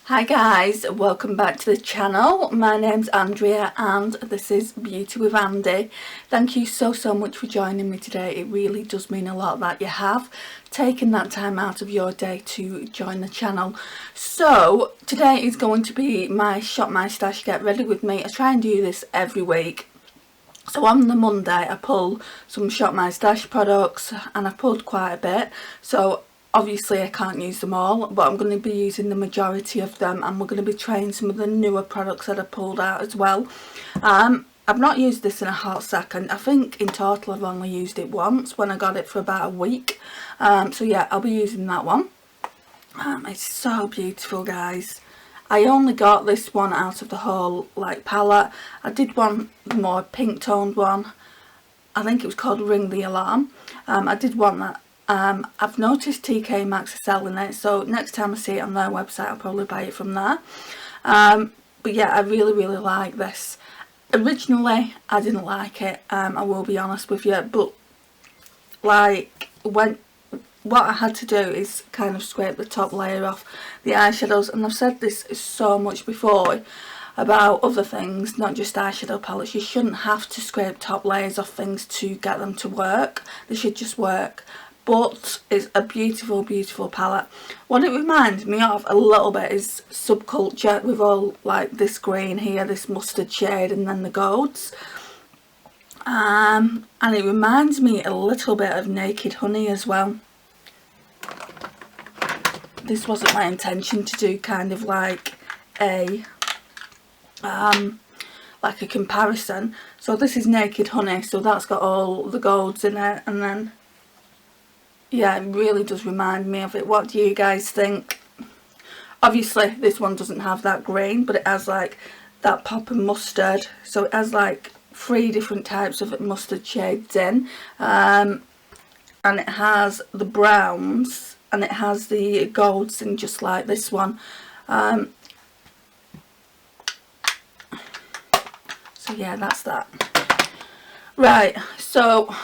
Hi guys, welcome back to the channel. My name's Andrea and this is Beauty with Andy. Thank you so much for joining me today. It really does mean a lot that you have taken that time out of your day to join the channel. So today is going to be my Shop My Stash Get Ready With Me. I try and do this every week. So on the Monday I pull some Shop My Stash products and I've pulled quite a bit. So obviously I can't use them all, but I'm going to be using the majority of them, and we're going to be trying some of the newer products that I pulled out as well. I've not used this in a hot second. I think in total I've only used it once when I got it for about a week. So yeah, I'll be using that one. It's so beautiful, guys. I only got this one out of the whole palette. I did want the more pink toned one. I think it was called Ring the Alarm. I did want that. I've noticed TK Maxx are selling it, so next time I see it on their website I'll probably buy it from there. But yeah, I really like this. Originally I didn't like it, I will be honest with you, but what I had to do is kind of scrape the top layer off the eyeshadows, and I've said this so much before about other things, not just eyeshadow palettes. You shouldn't have to scrape top layers off things to get them to work. They should just work. But it's a beautiful palette. What it reminds me of a little bit is Subculture, with all this green here, this mustard shade, and then the golds. And it reminds me a little bit of Naked Honey as well. This wasn't my intention to do kind of a comparison. So this is Naked Honey, so that's got all the golds in it, and then yeah, it really does remind me of it. What do you guys think? Obviously this one doesn't have that green, but it has that pop of mustard, so it has 3 different types of mustard shades in, and it has the browns and it has the golds in, just like this one. So yeah, that's that. Right, so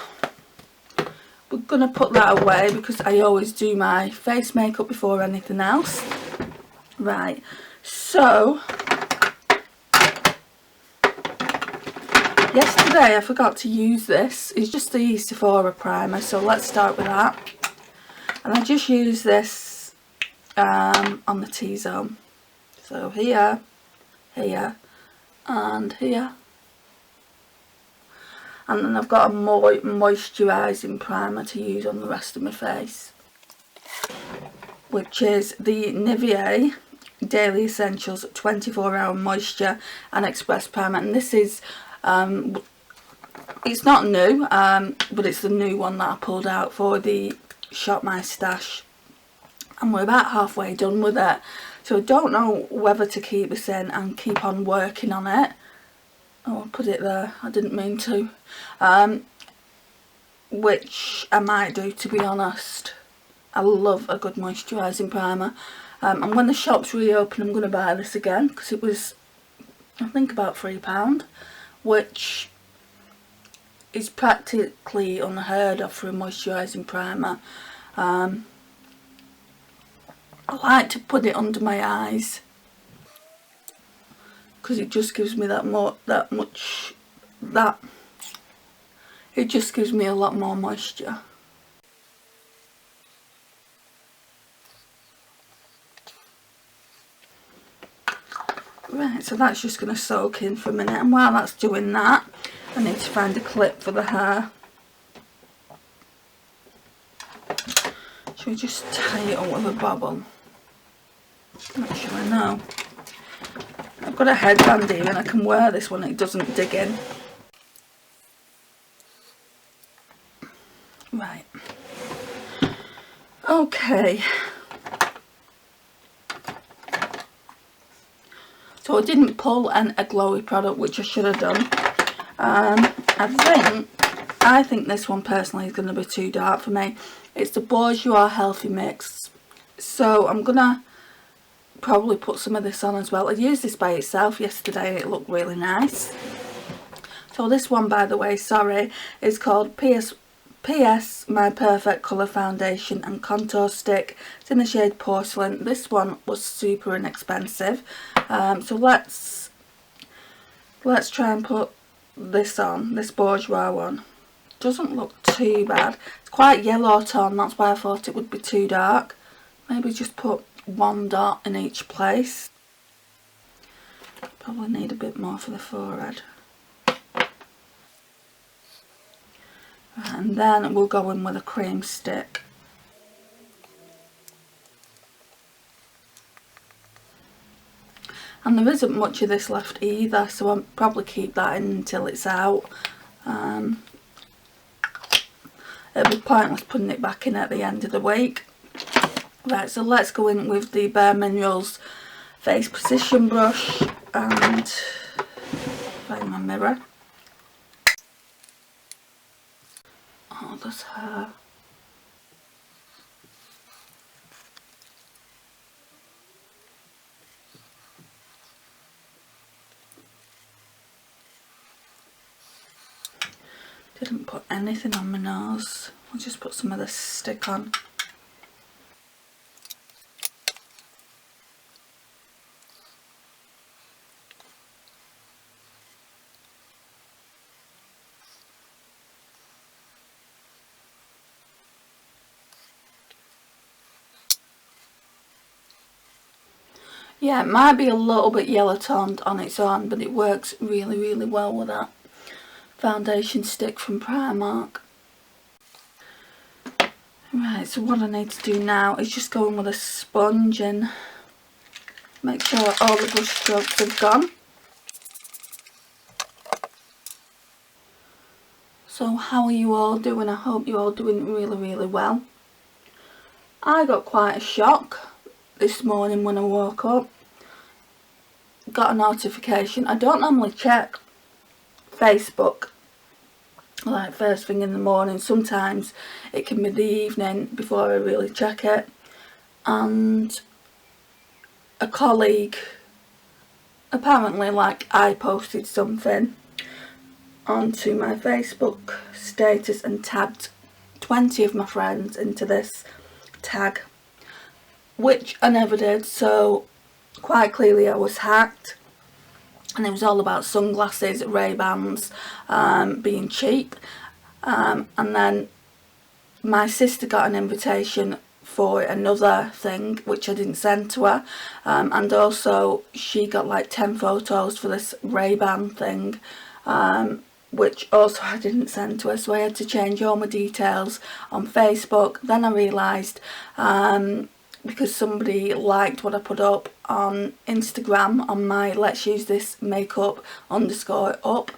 we're going to put that away because I always do my face makeup before anything else. Right, so yesterday I forgot to use this. It's just the Sephora primer, so let's start with that. And I just use this on the T-zone. So here, here and here. And then I've got a moisturising primer to use on the rest of my face, which is the Nivea Daily Essentials 24-Hour Moisture and Express Primer. And this is, it's not new, but it's the new one that I pulled out for the Shop My Stash. And we're about halfway done with it. So I don't know whether to keep this in and keep on working on it. Oh, I put it there, I didn't mean to. Which I might do, to be honest. I love a good moisturising primer. And when the shops reopen I'm going to buy this again, because it was, I think, about £3, which is practically unheard of for a moisturising primer. I like to put it under my eyes, because it just gives me it just gives me a lot more moisture. Right, so that's just going to soak in for a minute, and while that's doing that I need to find a clip for the hair. Should we just tie it up with a bobble? Not sure I know. I've got a headband here and I can wear this one, it doesn't dig in. Right. Okay. So I didn't pull a glowy product, which I should have done. I think this one personally is going to be too dark for me. It's the Bourjois Healthy Mix. So I'm going to probably put some of this on as well. I used this by itself yesterday and it looked really nice. So this one, by the way, sorry, is called PS, my perfect colour foundation and contour stick. It's in the shade Porcelain. This one was super inexpensive. So let's try and put this on, this Bourjois one. Doesn't look too bad. It's quite yellow tone, that's why I thought it would be too dark. Maybe just put one dot in each place. Probably need a bit more for the forehead. And then we'll go in with a cream stick. And there isn't much of this left either, so I'll probably keep that in until it's out. It'll be pointless putting it back in at the end of the week. Right, so let's go in with the Bare Minerals Face Precision Brush and find my mirror. Oh, there's her. Didn't put anything on my nose. I'll just put some of this stick on. Yeah, it might be a little bit yellow toned on its own, but it works really, really well with that foundation stick from Primark. Right, so what I need to do now is just go in with a sponge and make sure all the brush strokes have gone. So how are you all doing? I hope you're all doing really, really well. I got quite a shock this morning when I woke up. Got a notification. I don't normally check Facebook like first thing in the morning. Sometimes it can be the evening before I really check it. And a colleague, apparently like I posted something onto my Facebook status and tagged 20 of my friends into this tag, which I never did, so quite clearly I was hacked. And it was all about sunglasses, Ray-Bans being cheap. And then my sister got an invitation for another thing which I didn't send to her, and also she got like 10 photos for this Ray-Ban thing, which also I didn't send to her, so I had to change all my details on Facebook. Then I realised, because somebody liked what I put up on Instagram on my Let's Use This Makeup _up,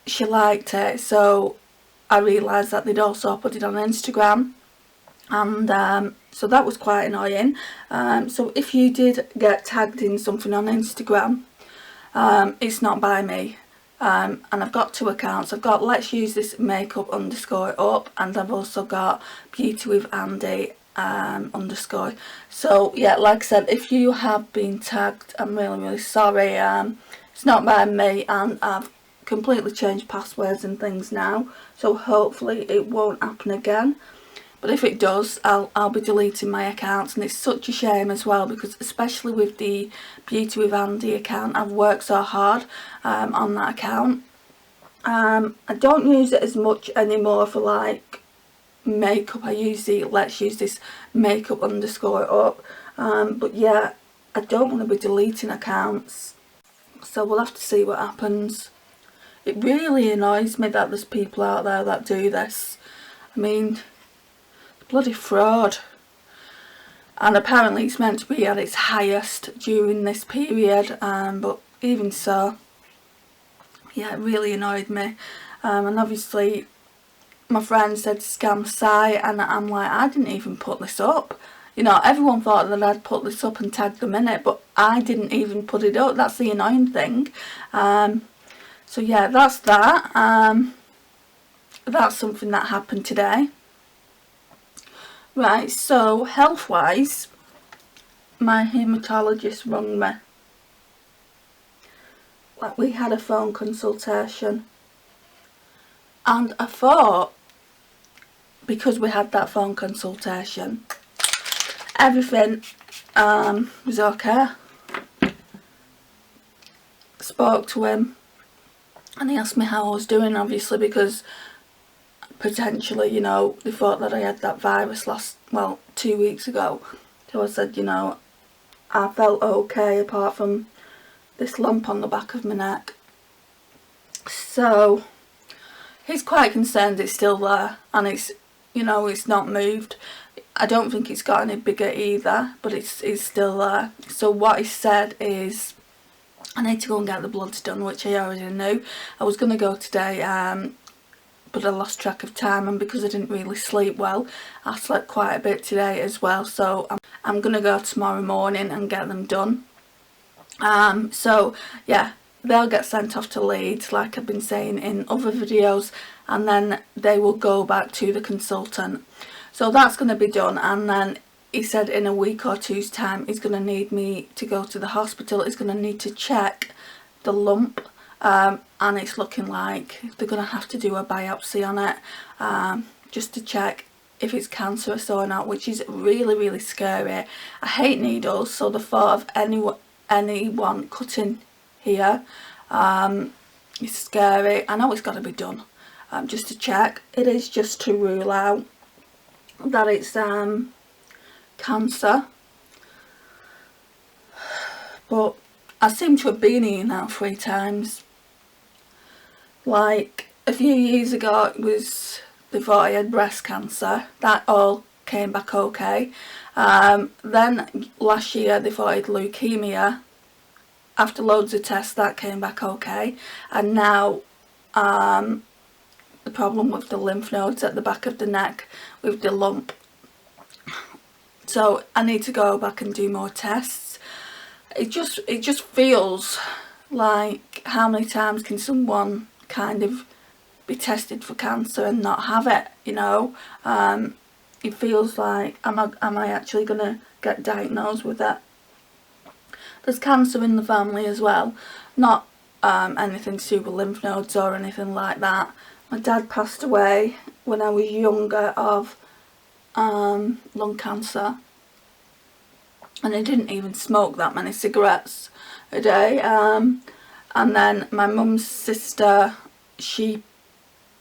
she liked it, so I realised that they'd also put it on Instagram, and so that was quite annoying. So if you did get tagged in something on Instagram, it's not by me. And I've got two accounts. I've got Let's Use This Makeup _up, and I've also got Beauty with Andy _. So yeah, like I said, if you have been tagged, I'm really, really sorry. It's not by me, and I've completely changed passwords and things now, so hopefully it won't happen again. But if it does, I'll be deleting my accounts, and it's such a shame as well, because especially with the Beauty with Andy account, I've worked so hard on that account. I don't use it as much anymore for like makeup. I use the Let's Use This Makeup _up, but yeah, I don't want to be deleting accounts, so we'll have to see what happens. It really annoys me that there's people out there that do this. I mean, bloody fraud. And apparently it's meant to be at its highest during this period, but even so, yeah, it really annoyed me. And obviously my friend said scam site, and I'm like, I didn't even put this up. You know, everyone thought that I'd put this up and tagged them in it, but I didn't even put it up. That's the annoying thing. So yeah, that's that. That's something that happened today. Right, so health-wise, my haematologist rang me. Like, we had a phone consultation. And I thought, because we had that phone consultation, everything was okay. Spoke to him and he asked me how I was doing, obviously, because potentially, you know, they thought that I had that virus 2 weeks ago. So I said, you know, I felt okay apart from this lump on the back of my neck. So he's quite concerned it's still there and it's, you know, it's not moved. I don't think it's got any bigger either, but it's still there. So what he said is I need to go and get the bloods done, which I already knew. I was going to go today, but I lost track of time, and because I didn't really sleep well, I slept quite a bit today as well. So I'm going to go tomorrow morning and get them done. So yeah, they'll get sent off to Leeds, like I've been saying in other videos, and then they will go back to the consultant. So that's going to be done, and then he said in a week or two's time he's going to need me to go to the hospital. He's going to need to check the lump, and it's looking like they're going to have to do a biopsy on it, just to check if it's cancerous or not, which is really, really scary. I hate needles, so the thought of anyone cutting here is scary. I know it's got to be done, just to check. It is just to rule out that it's cancer, but I seem to have been here now 3 times. Like a few years ago it was, they thought I had breast cancer, that all came back okay. Then last year they thought I had leukemia. After loads of tests that came back okay, and now the problem with the lymph nodes at the back of the neck with the lump. So I need to go back and do more tests. It just feels like, how many times can someone kind of be tested for cancer and not have it, you know? It feels like, am I actually going to get diagnosed with it? There's cancer in the family as well, not anything to do with lymph nodes or anything like that. My dad passed away when I was younger of lung cancer, and he didn't even smoke that many cigarettes a day. And then my mum's sister, she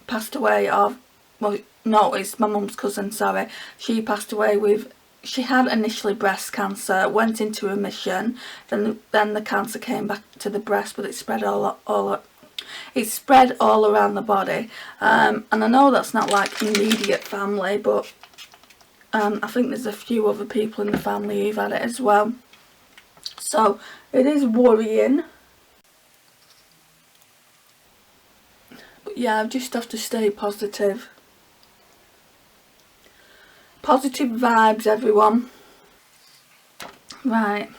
passed away of, well, no, it's my mum's cousin, sorry. She passed away with, she had initially breast cancer, went into remission, then the cancer came back to the breast, but it spread it spread all around the body. And I know that's not like immediate family, but I think there's a few other people in the family who've had it as well. So it is worrying. But yeah, I just have to stay positive. Positive vibes, everyone. Right.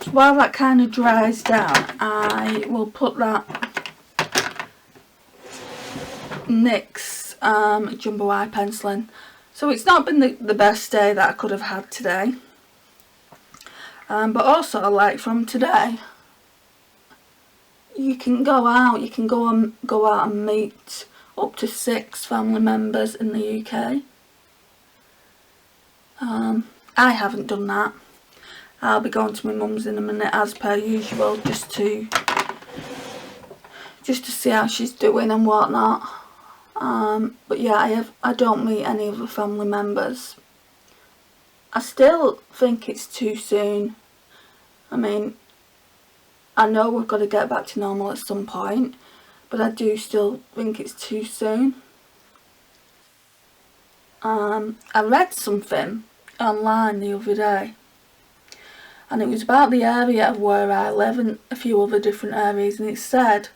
So while that kind of dries down, I will put that NYX jumbo eye penciling. So it's not been the best day that I could have had today. But also, like, from today, you can go out. You can go out and meet up to 6 family members in the UK. I haven't done that. I'll be going to my mum's in a minute, as per usual, just to see how she's doing and whatnot. But yeah, I don't meet any other family members. I still think it's too soon. I mean, I know we've got to get back to normal at some point, but I do still think it's too soon. I read something online the other day, and it was about the area of where I live and a few other different areas, and it said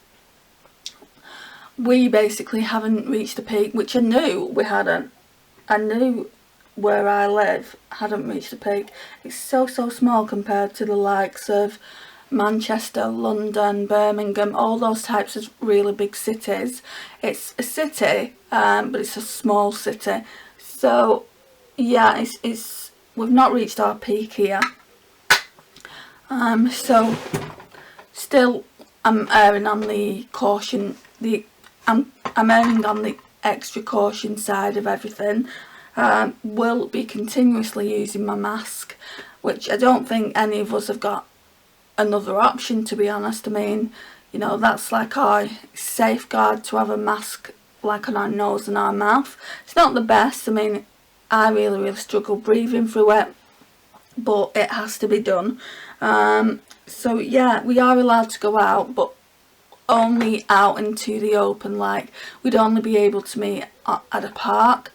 we basically haven't reached the peak, which I knew we hadn't. I knew where I live hadn't reached the peak. It's so small compared to the likes of Manchester, London, Birmingham, all those types of really big cities. It's a city, but it's a small city. So yeah, we've not reached our peak here. So still I'm erring on the caution, the I'm erring on the extra caution side of everything. Will be continuously using my mask, which I don't think any of us have got another option, to be honest. I mean, you know, that's like our safeguard, to have a mask like on our nose and our mouth. It's not the best. I mean, I really struggle breathing through it, but it has to be done. So yeah, we are allowed to go out, but only out into the open. Like, we'd only be able to meet at a park.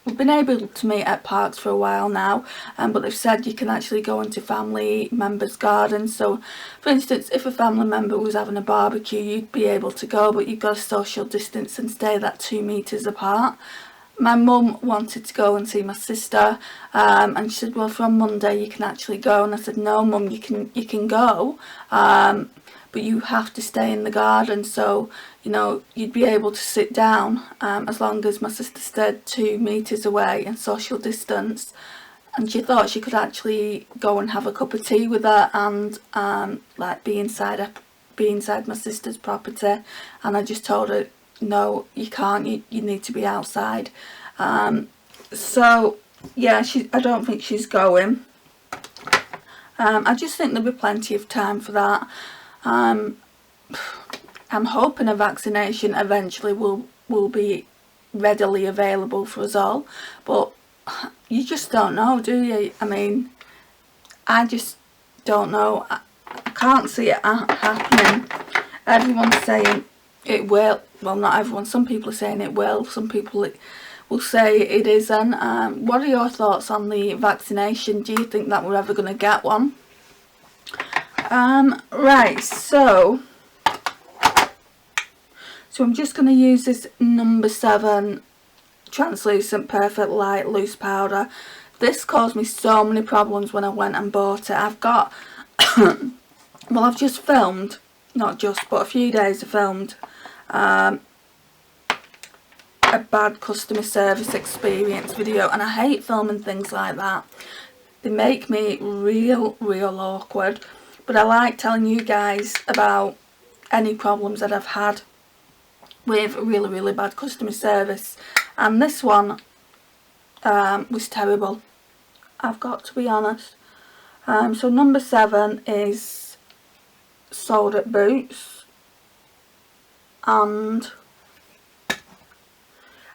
We've been able to meet at parks for a while now, but they've said you can actually go into family members' gardens. So for instance, if a family member was having a barbecue, you'd be able to go, but you've got to social distance and stay that 2 metres apart. My mum wanted to go and see my sister, and she said, well, from Monday you can actually go. And I said, no mum, you can go, but you have to stay in the garden. So, you know, you'd be able to sit down as long as my sister stayed 2 metres away and social distance. And she thought she could actually go and have a cup of tea with her and like be inside my sister's property. And I just told her, no, you can't, you need to be outside. So yeah, I don't think she's going. I just think there'll be plenty of time for that. I'm hoping a vaccination eventually will be readily available for us all, but you just don't know, do you? I mean, I just don't know. I can't see it happening. Everyone's saying it will. Well, not everyone. Some people are saying it will. Some people will say it isn't. What are your thoughts on the vaccination? Do you think that we're ever going to get one? Right, so I'm just going to use this number 7 translucent perfect light loose powder. This caused me so many problems when I went and bought it. I've got well, I've just filmed, not just, but a few days I filmed a bad customer service experience video, and I hate filming things like that. They make me real awkward, but I like telling you guys about any problems that I've had with really bad customer service, and this one was terrible, I've got to be honest. So number 7 is sold at Boots, and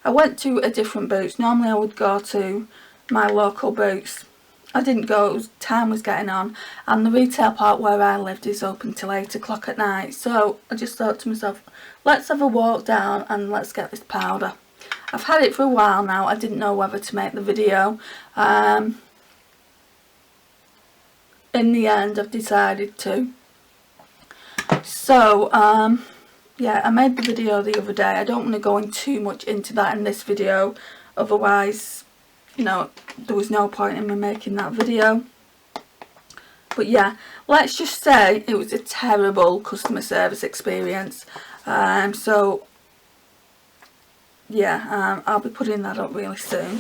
I went to a different Boots. Normally I would go to my local Boots. I didn't go, time was getting on, and the retail park where I lived is open till 8 o'clock at night. So I just thought to myself, let's have a walk down and let's get this powder. I've had it for a while now. I didn't know whether to make the video. In the end I've decided to. So yeah, I made the video the other day. I don't want to go in too much into that in this video, otherwise, you know, there was no point in me making that video. But yeah, let's just say it was a terrible customer service experience. So yeah, I'll be putting that up really soon.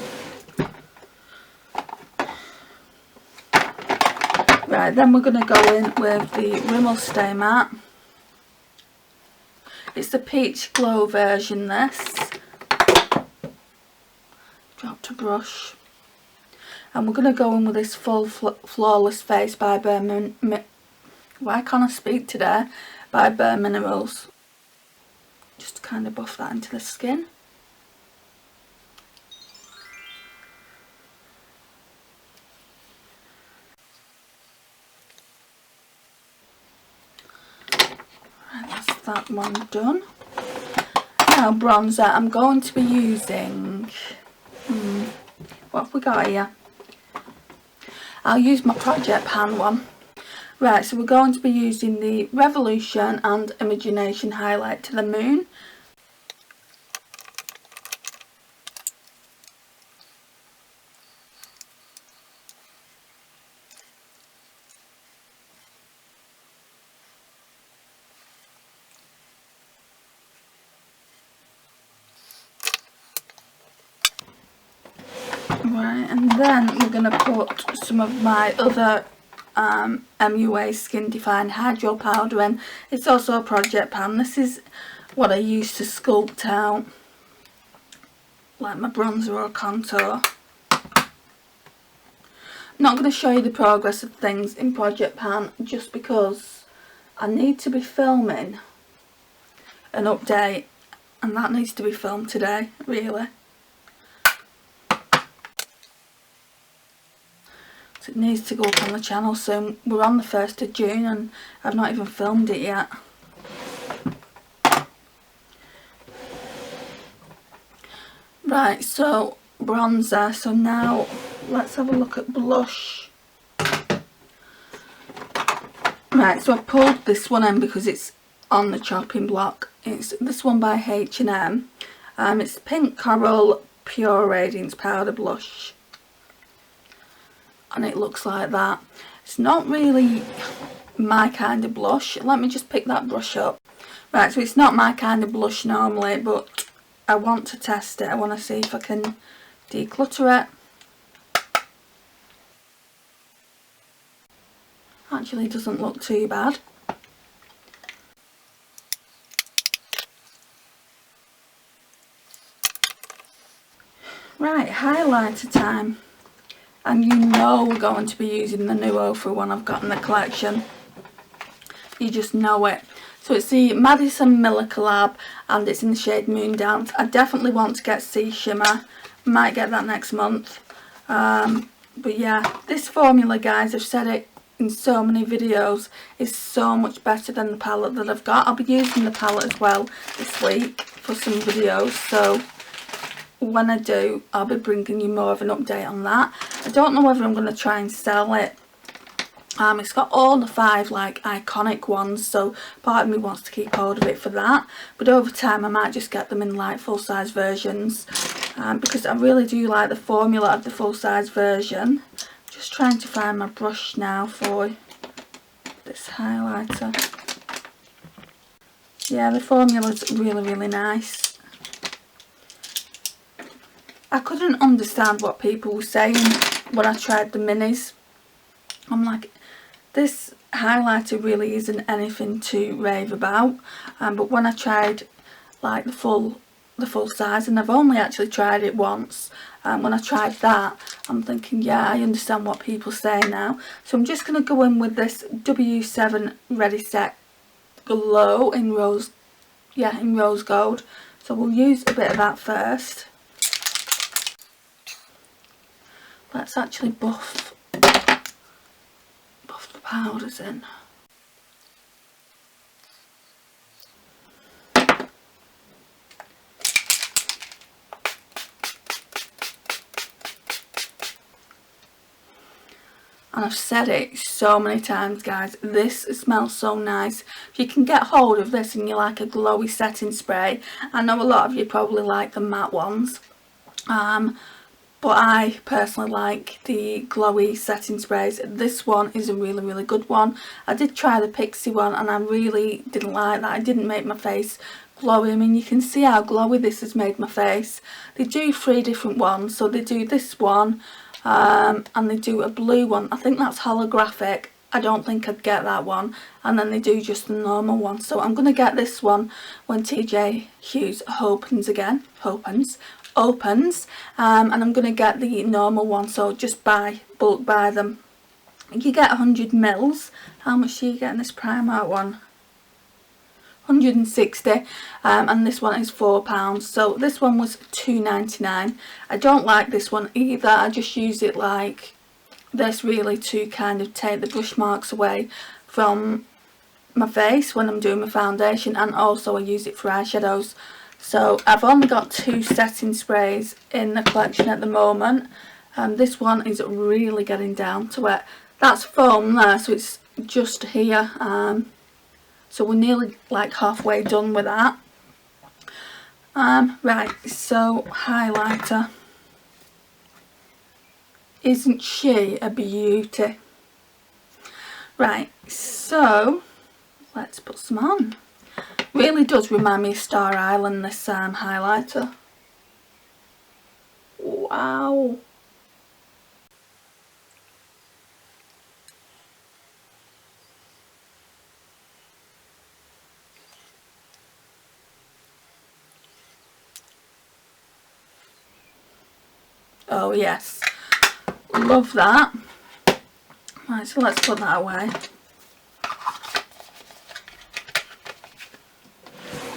Right, then we're going to go in with the Rimmel Stay Matte. It's the Peach Glow version, this. Dropped a brush. And we're going to go in with this Full Flawless Face by why can't I speak today? By Bare Minerals. Just to kind of buff that into the skin. Right, that's that one done. Now bronzer, I'm going to be using, what have we got here? I'll use my Project Pan one. Right, so we're going to be using the Revolution and Imagination Highlight to the Moon. Right, and then we're going to put some of my other MUA Skin Define Hydro Powder in. It's also a Project Pan. This is what I use to sculpt out like my bronzer or contour. Not going to show you the progress of things in Project Pan just because I need to be filming an update, and that needs to be filmed today, really. So it needs to go up on the channel soon. We're on the 1st of June and I've not even filmed it yet. Right, so bronzer. So now let's have a look at blush. Right, so I've pulled this one in because it's on the chopping block. It's this one by H&M. It's Pink Coral Pure Radiance Powder Blush. And it looks like that. It's not really my kind of blush. Let me just pick that brush up. Right, so it's not my kind of blush normally, but I want to test it. I want to see if I can declutter it. Actually doesn't look too bad. Right, highlighter time. And you know we're going to be using the new Ofra one I've got in the collection. You just know it. So it's the Madison Miller collab and it's in the shade Moon Dance. I definitely want to get Sea Shimmer. Might get that next month. But yeah, this formula, guys, I've said it in so many videos, is so much better than the palette that I've got. I'll be using the palette as well this week for some videos. So when I do, I'll be bringing you more of an update on that. I don't know whether I'm going to try and sell it. It's got all the 5 like iconic ones, so part of me wants to keep hold of it for that, but over time I might just get them in like full-size versions, because I really do like the formula of the full-size version. Just trying to find my brush now for this highlighter. Yeah, the formula's really nice. I couldn't understand what people were saying when I tried the minis. I'm like, this highlighter really isn't anything to rave about. But when I tried like the full size, and I've only actually tried it once, when I tried that, I'm thinking, yeah, I understand what people say now. So I'm just going to go in with this W7 Ready Set Glow in rose gold. So we'll use a bit of that first. Let's actually buff the powders in. And I've said it so many times, guys, this smells so nice. If you can get hold of this and you like a glowy setting spray, I know a lot of you probably like the matte ones, but I personally like the glowy setting sprays. This one is a really good one. I did try the Pixie one and I really didn't like that. It didn't make my face glowy. I mean, you can see how glowy this has made my face. They do 3 different ones. So they do this one, and they do a blue one. I think that's holographic. I don't think I'd get that one. And then they do just the normal one. So I'm going to get this one when TJ Hughes opens, and I'm going to get the normal one. So just bulk buy them. You get 100 mils. How much do you get in this Primark one? 160, and this one is £4. So this one was £2.99. I don't like this one either. I just use it like this really to kind of take the brush marks away from my face when I'm doing my foundation, and also I use it for eyeshadows. So I've only got 2 setting sprays in the collection at the moment. This one is really getting down to it. That's foam there, so it's just here. So we're nearly like halfway done with that. Right, so highlighter. Isn't she a beauty? Right, so let's put some on. Really does remind me of Star Island, this highlighter. Wow. So yes, love that. Right, so let's put that away.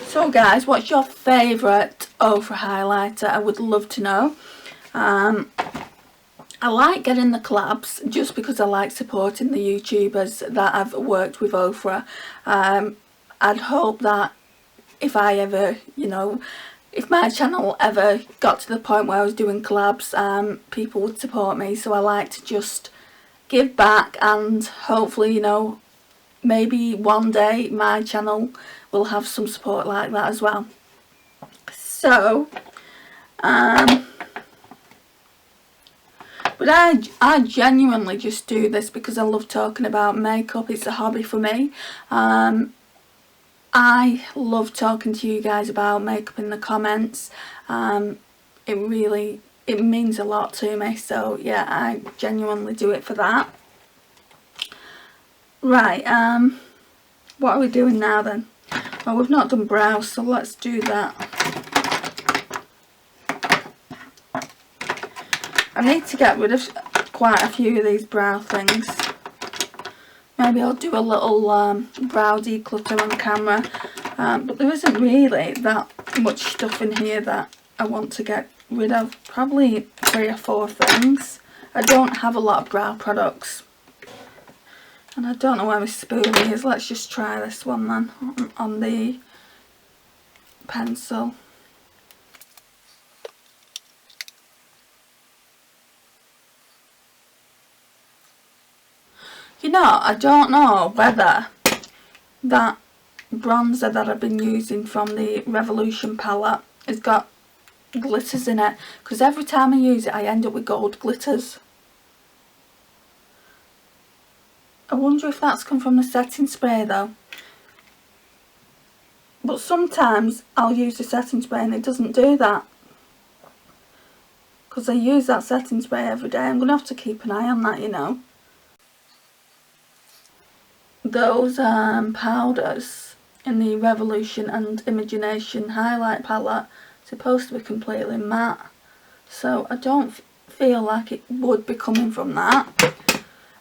So guys, what's your favourite ochre highlighter? I would love to know. I like getting the collabs just because I like supporting the YouTubers that I've worked with ochre. I'd hope that if I ever, you know, if my channel ever got to the point where I was doing collabs, people would support me. So I like to just give back, and hopefully, you know, maybe one day my channel will have some support like that as well. So, but I genuinely just do this because I love talking about makeup. It's a hobby for me. I love talking to you guys about makeup in the comments. It means a lot to me. So yeah, I genuinely do it for that. Right, what are we doing now then? Well, we've not done brows, so let's do that. I need to get rid of quite a few of these brow things. Maybe I'll do a little brow declutter on camera, but there isn't really that much stuff in here that I want to get rid of. Probably 3 or 4 things. I don't have a lot of brow products, and I don't know where my spoolie is. Let's just try this one then on the pencil. You know, I don't know whether that bronzer that I've been using from the Revolution palette has got glitters in it, because every time I use it I end up with gold glitters. I wonder if that's come from the setting spray though. But sometimes I'll use the setting spray and it doesn't do that, because I use that setting spray every day. I'm going to have to keep an eye on that, you know. Those powders in the Revolution and Imagination highlight palette are supposed to be completely matte, so I don't feel like it would be coming from that.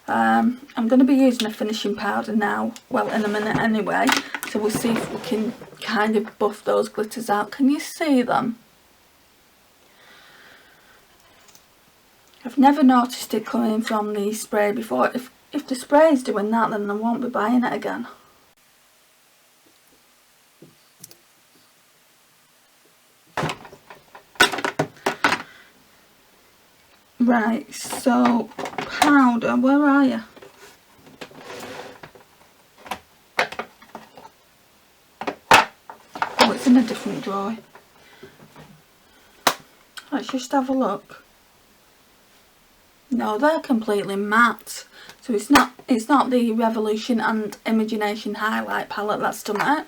I'm going to be using a finishing powder now, well, in a minute anyway, so we'll see if we can kind of buff those glitters out. Can you see them? I've never noticed it coming from the spray before. If the spray is doing that, then I won't be buying it again. Right, so powder, where are you? Oh, it's in a different drawer. Let's just have a look. No, they're completely matte. So it's not the Revolution and Imagination highlight palette that's done it.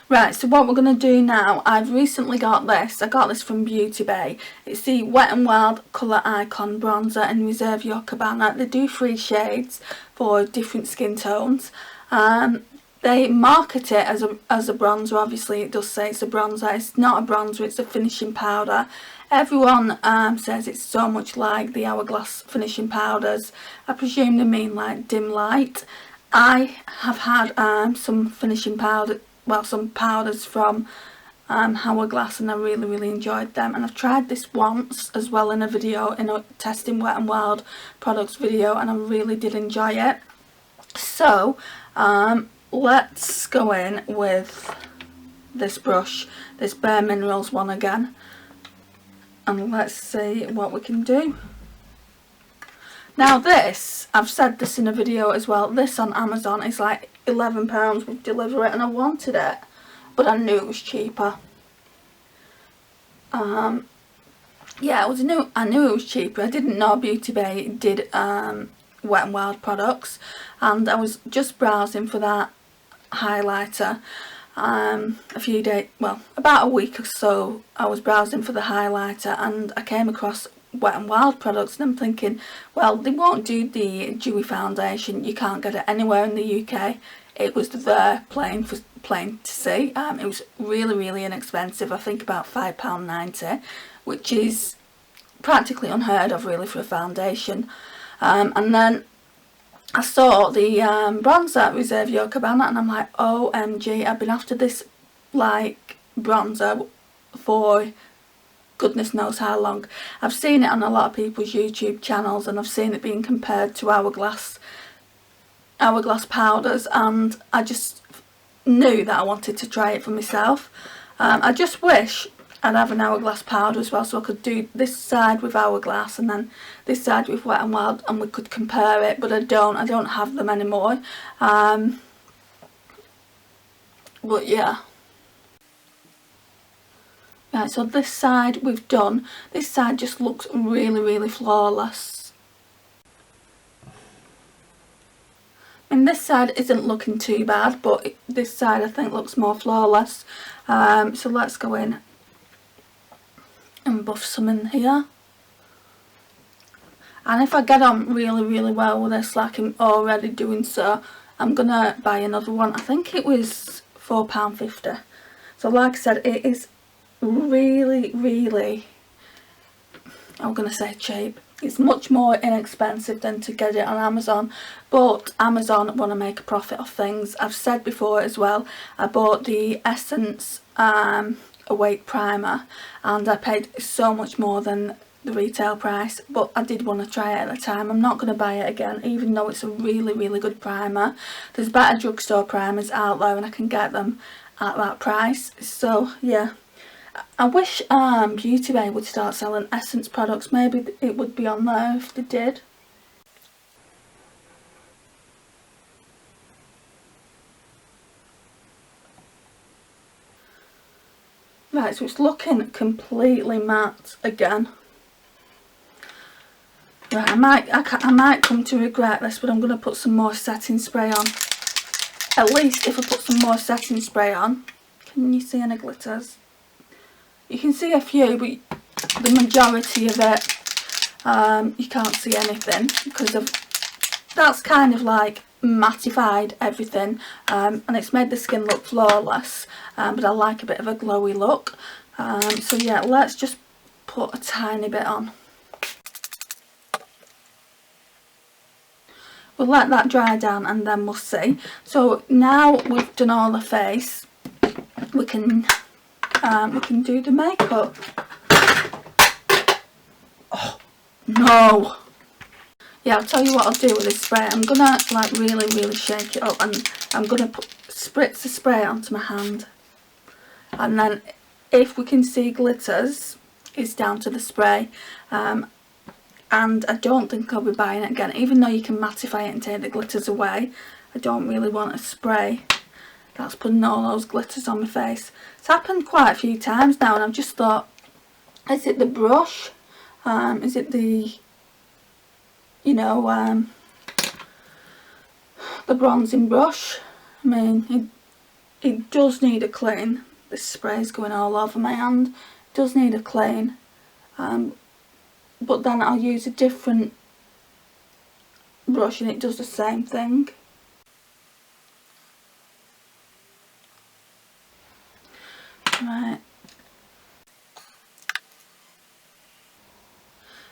Right, so what we're going to do now, I've recently got this. I got this from Beauty Bay. It's the Wet n Wild Colour Icon Bronzer in Reserve Your Cabana. They do 3 shades for different skin tones. They market it as a bronzer. Obviously it does say it's a bronzer. It's not a bronzer, it's a finishing powder. Everyone says it's so much like the Hourglass finishing powders. I presume they mean like dim light. I have had some finishing powder, well, some powders from Hourglass, and I really enjoyed them. And I've tried this once as well in a video, in a testing Wet n Wild products video, and I really did enjoy it. So let's go in with this brush, this Bare Minerals one again, and let's see what we can do. Now this, I've said this in a video as well, this on Amazon is like £11 with delivery, and I wanted it, but I knew it was cheaper. Yeah, I knew it was cheaper. I didn't know Beauty Bay did Wet n Wild products, and I was just browsing for that highlighter a few days, well, about a week or so. I was browsing for the highlighter and I came across Wet n Wild products, and I'm thinking, well, they won't do the dewy foundation, you can't get it anywhere in the UK. It was there plain to see. It was really inexpensive. I think about £5.90, which is practically unheard of really for a foundation. And then I saw the bronzer Reserve Your Cabana, and I'm like, OMG, I've been after this like bronzer for goodness knows how long. I've seen it on a lot of people's YouTube channels, and I've seen it being compared to Hourglass powders, and I just knew that I wanted to try it for myself. I just wish I'd have an Hourglass powder as well, so I could do this side with Hourglass and then this side with Wet n Wild, and we could compare it, but I don't have them anymore. But yeah. Right, so this side we've done. This side just looks really flawless. And this side isn't looking too bad, but this side I think looks more flawless. So let's go in and buff some in here. And if I get on really well with this, like I'm already doing so, I'm gonna buy another one. I think it was £4.50. So like I said, it is really, I'm gonna say cheap. It's much more inexpensive than to get it on Amazon, but Amazon want to make a profit off things. I've said before as well, I bought the Essence Awake primer and I paid so much more than the retail price, but I did want to try it at the time. I'm not going to buy it again, even though it's a really good primer. There's better drugstore primers out there and I can get them at that price. So yeah, I wish Beauty Bay would start selling Essence products. Maybe it would be on there if they did. Right, so it's looking completely matte again. Right, I might come to regret this, but I'm going to put some more setting spray on. At least if I put some more setting spray on. Can you see any glitters? You can see a few, but the majority of it, you can't see anything because of that's kind of like mattified everything, and it's made the skin look flawless, but I like a bit of a glowy look. So yeah, let's just put a tiny bit on. We'll let that dry down and then we'll see. So now we've done all the face, we can do the makeup. Oh no! Yeah, I'll tell you what I'll do with this spray. I'm gonna like really shake it up, and I'm gonna spritz the spray onto my hand, and then if we can see glitters, it's down to the spray. And I don't think I'll be buying it again, even though you can mattify it and take the glitters away. I don't really want a spray that's putting all those glitters on my face. It's happened quite a few times now, and I've just thought, is it the brush? Is it the, you know, the bronzing brush? I mean, it does need a clean. This spray's going all over my hand. It does need a clean. But then I'll use a different brush and it does the same thing. Right.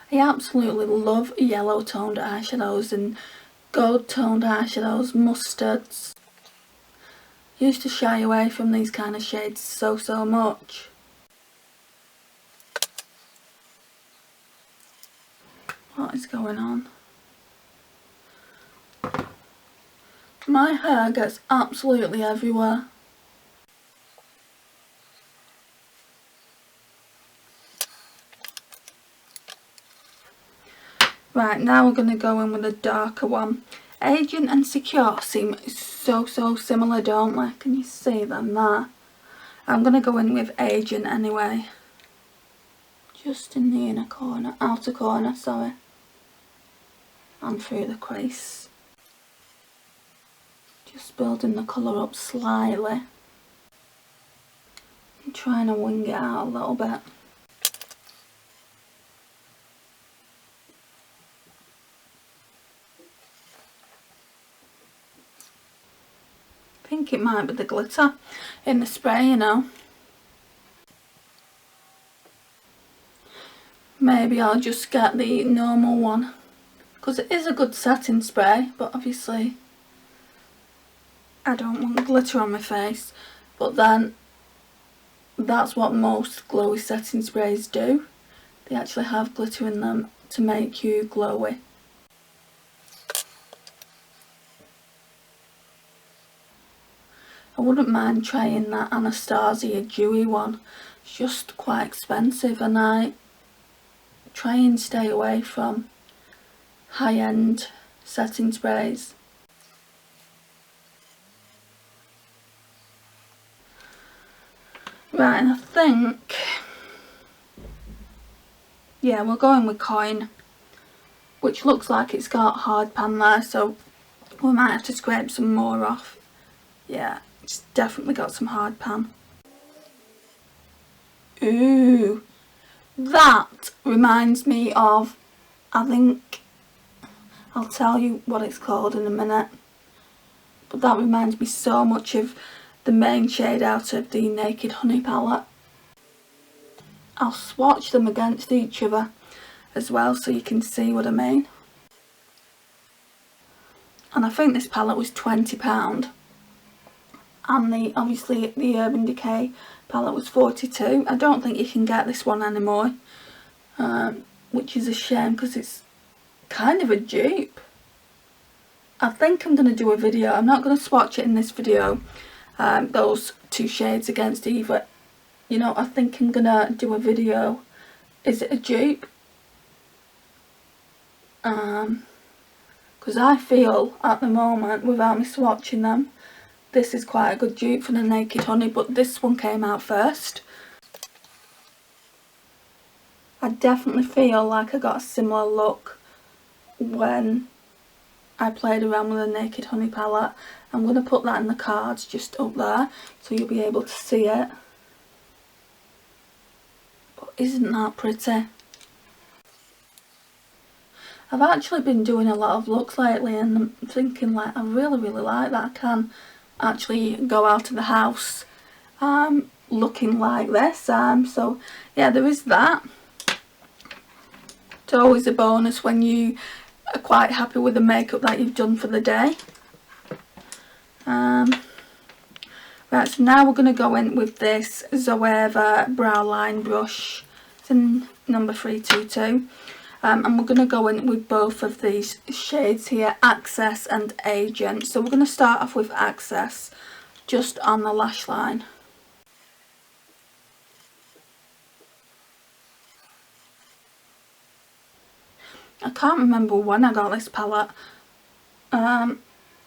I absolutely love yellow toned eyeshadows and gold toned eyeshadows, mustards. Used to shy away from these kind of shades so much. What is going on? My hair gets absolutely everywhere. Right, now we're going to go in with a darker one. Agent and Secure seem so similar, don't they? Can you see them there? I'm going to go in with Agent anyway. Just in the inner corner, outer corner, sorry. And through the crease. Just building the colour up slightly. I'm trying to wing it out a little bit. I think it might be the glitter in the spray, you know. maybe I'll just get the normal one, because it is a good setting spray, but obviously I don't want glitter on my face. But then that's what most glowy setting sprays do. They actually have glitter in them to make you glowy. I wouldn't mind trying that Anastasia dewy one. It's just quite expensive, and I try and stay away from high-end setting sprays. Right, and I think, yeah, we're going with Coin, which looks like it's got hard pan there, so we might have to scrape some more off. Yeah, it's definitely got some hard pan. Ooh, that reminds me of, I think, I'll tell you what it's called in a minute, but that reminds me so much of the main shade out of the Naked Honey palette. I'll swatch them against each other as well so you can see what I mean. And I think this palette was £20, and obviously the Urban Decay palette was £42. I don't think you can get this one anymore, which is a shame because it's kind of a dupe. I think I'm going to do a video. I'm not going to swatch it in this video, those two shades against either. You know, I think I'm going to do a video. Is it a dupe? Because I feel at the moment, without me swatching them, this is quite a good dupe for the Naked Honey, but this one came out first. I definitely feel like I got a similar look when I played around with the Naked Honey palette. I'm going to put that in the cards just up there so you'll be able to see it. But isn't that pretty? I've actually been doing a lot of looks lately, and I'm thinking like I really like that I can actually go out of the house looking like this. So yeah, there is that. It's always a bonus when you are quite happy with the makeup that you've done for the day. Right, so now we're going to go in with this Zoeva brow line brush. It's in number 322. And we're going to go in with both of these shades here, Access and Agent. So we're going to start off with Access, just on the lash line. I can't remember when I got this palette. It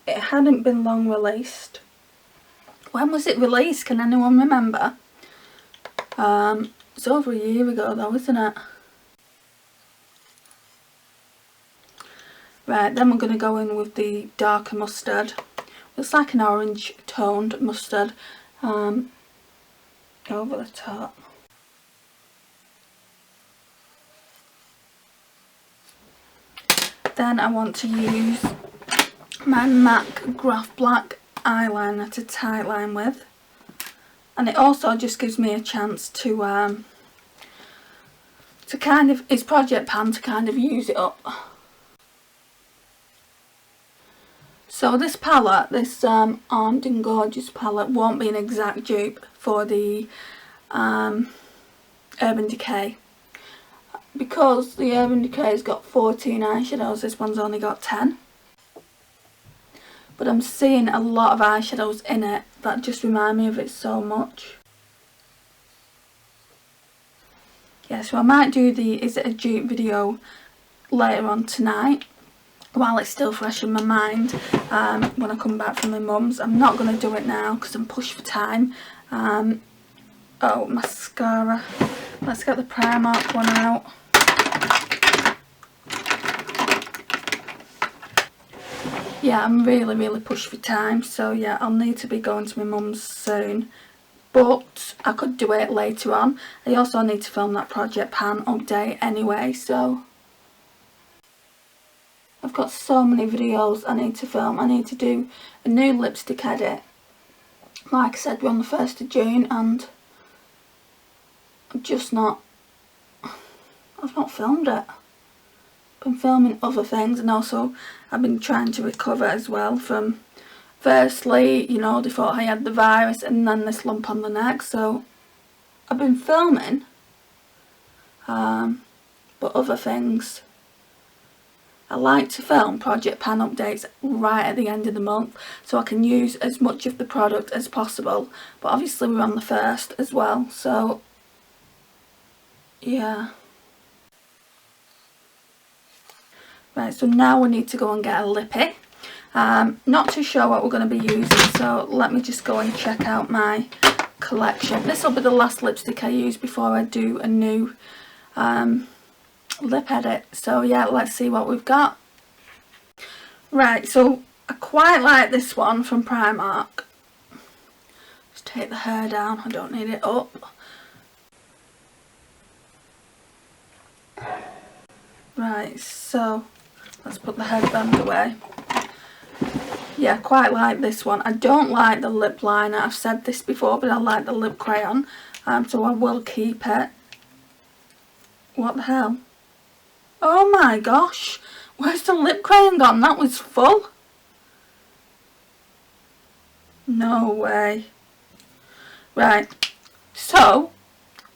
hadn't been long released. When was it released? Can anyone remember? It's over a year ago though, isn't it? Right, then we're going to go in with the darker mustard. It's like an orange toned mustard over the top. Then I want to use my MAC Graph Black eyeliner to tightline with, and it also just gives me a chance to kind of, it's project pan, to kind of use it up. So this palette, this Armed and Gorgeous palette, won't be an exact dupe for the Urban Decay, because the Urban Decay's got 14 eyeshadows, this one's only got 10. But I'm seeing a lot of eyeshadows in it that just remind me of it so much. Yeah, so I might do the Is It a Dupe video later on tonight, while it's still fresh in my mind, when I come back from my mum's. I'm not going to do it now because I'm pushed for time. Oh, mascara. Let's get the Primark one out. Yeah, I'm really pushed for time, so yeah, I'll need to be going to my mum's soon. But I could do it later on. I also need to film that Project Pan update anyway, so I've got so many videos I need to film. I need to do a new lipstick edit. Like I said, we're on the 1st of June and I'm just not I've not filmed it. I've been filming other things, and also I've been trying to recover as well from, firstly, you know, they thought I had the virus and then this lump on the neck, so I've been filming, but other things. I like to film project pan updates right at the end of the month so I can use as much of the product as possible, but obviously we're on the 1st as well, so yeah. Right, so now we need to go and get a lippy. Not too sure what we're going to be using, so let me just go and check out my collection. This will be the last lipstick I use before I do a new lip edit. So yeah, let's see what we've got. Right, so I quite like this one from Primark. Just take the hair down, I don't need it up. Right, so let's put the headband away. Yeah, quite like this one. I don't like the lip liner, I've said this before, but I like the lip crayon, so I will keep it. What the hell? Oh my gosh, where's the lip crayon gone? That was full. No way. Right, so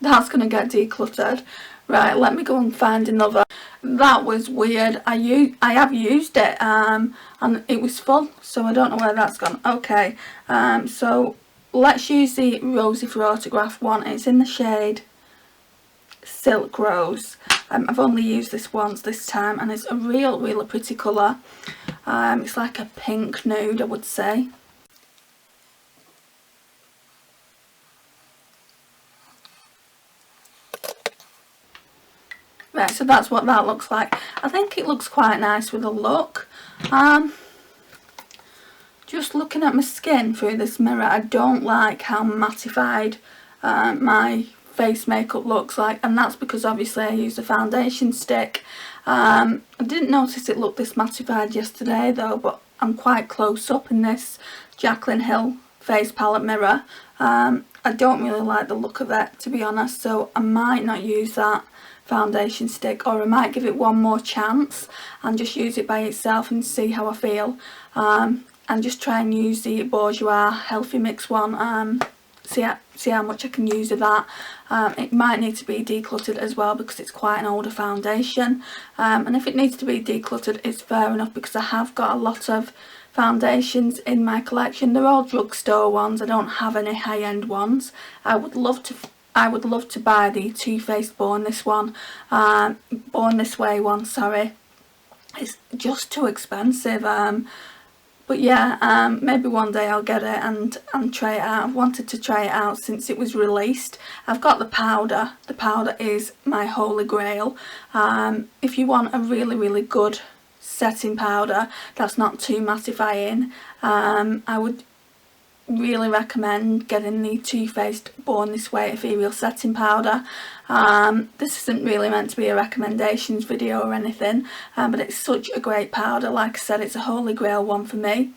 that's going to get decluttered. Right, let me go and find another. That was weird. I have used it and it was full, so I don't know where that's gone. Okay, so let's use the Rosy for Autograph one. It's in the shade Silk Rose. I've only used this once this time, and it's a really pretty colour. It's like a pink nude, I would say. Right, so that's what that looks like. I think it looks quite nice with a look. Just looking at my skin through this mirror, I don't like how mattified my face makeup looks like, and that's because obviously I used a foundation stick. I didn't notice it looked this mattified yesterday though, but I'm quite close up in this Jaclyn Hill face palette mirror. I don't really like the look of it, to be honest, so I might not use that foundation stick, or I might give it one more chance and just use it by itself and see how I feel, and just try and use the Bourjois Healthy Mix one, see how much I can use of that. It might need to be decluttered as well because it's quite an older foundation, and if it needs to be decluttered it's fair enough, because I have got a lot of foundations in my collection. They're all drugstore ones, I don't have any high-end ones. I would love to buy the Too Faced Born This Way one, sorry. It's just too expensive, but yeah, maybe one day I'll get it and try it out. I've wanted to try it out since it was released. I've got the powder. The powder is my holy grail. If you want a really good setting powder that's not too mattifying, I would really recommend getting the Too Faced Born This Way Ethereal Setting Powder. This isn't really meant to be a recommendations video or anything, but it's such a great powder. Like I said, it's a holy grail one for me.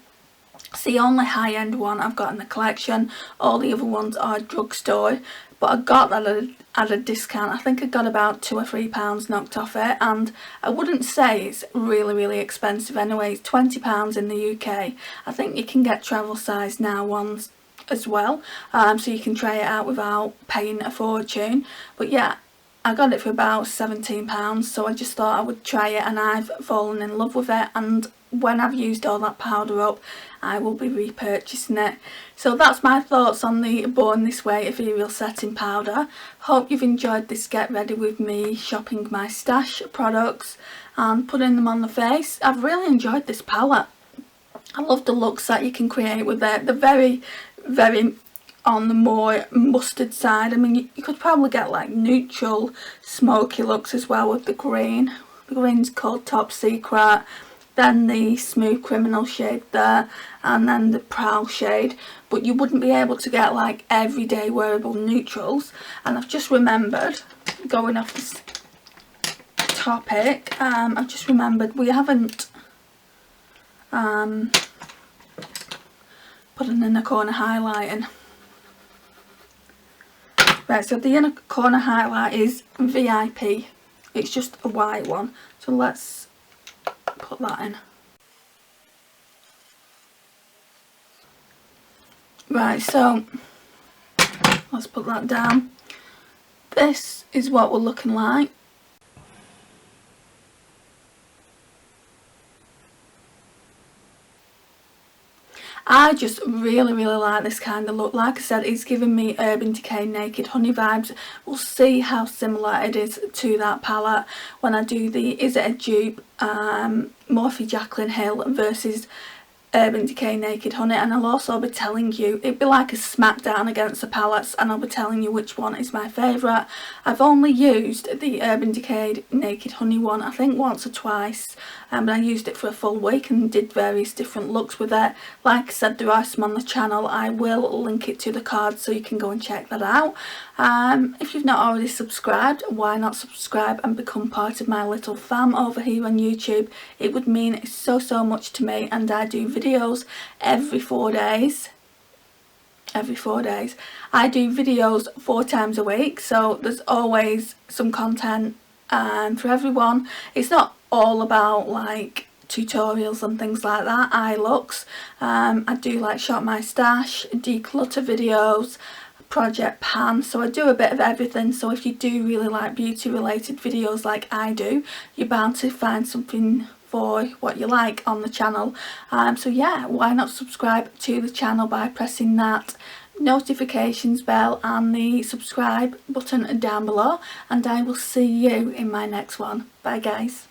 It's the only high-end one I've got in the collection. All the other ones are drugstore, but I got that at a discount. I think I got about £2 or £3 knocked off it, and I wouldn't say it's really expensive anyway. It's £20 in the UK. I think you can get travel size now ones as well, so you can try it out without paying a fortune. But yeah, I got it for about £17, so I just thought I would try it, and I've fallen in love with it, and when I've used all that powder up I will be repurchasing it. So that's my thoughts on the Born This Way Ethereal Setting Powder. Hope you've enjoyed this get ready with me shopping my stash products and putting them on the face. I've really enjoyed this palette. I love the looks that you can create with it. They're very on the more mustard side. I mean, you could probably get like neutral smoky looks as well with the green. The green's called Top Secret, then the Smooth Criminal shade there, and then the Prowl shade, but you wouldn't be able to get like everyday wearable neutrals. And I've just remembered, going off this topic, I've just remembered we haven't put an inner corner highlighting. Right, so the inner corner highlight is VIP It's just a white one, so let's put that in. Right, so let's put that down. This is what we're looking like. I just really like this kind of look. Like I said, it's giving me Urban Decay Naked Honey vibes. We'll see how similar it is to that palette when I do the Is It a Dupe Morphe Jaclyn Hill versus Urban Decay Naked Honey, and I'll also be telling you, it'd be like a smackdown against the palettes, and I'll be telling you which one is my favourite. I've only used the Urban Decay Naked Honey one, I think once or twice, but I used it for a full week and did various different looks with it. Like I said, there are some on the channel. I will link it to the card so you can go and check that out. If you've not already subscribed, why not subscribe and become part of my little fam over here on YouTube? It would mean so much to me, and I do videos every 4 days. I do videos 4 times a week, so there's always some content for everyone. It's not all about like tutorials and things like that, eye looks. I do like Shop My Stash, declutter videos, project pan, so I do a bit of everything. So if you do really like beauty related videos like I do, you're bound to find something for what you like on the channel. So yeah, why not subscribe to the channel by pressing that notifications bell and the subscribe button down below, and I will see you in my next one. Bye guys.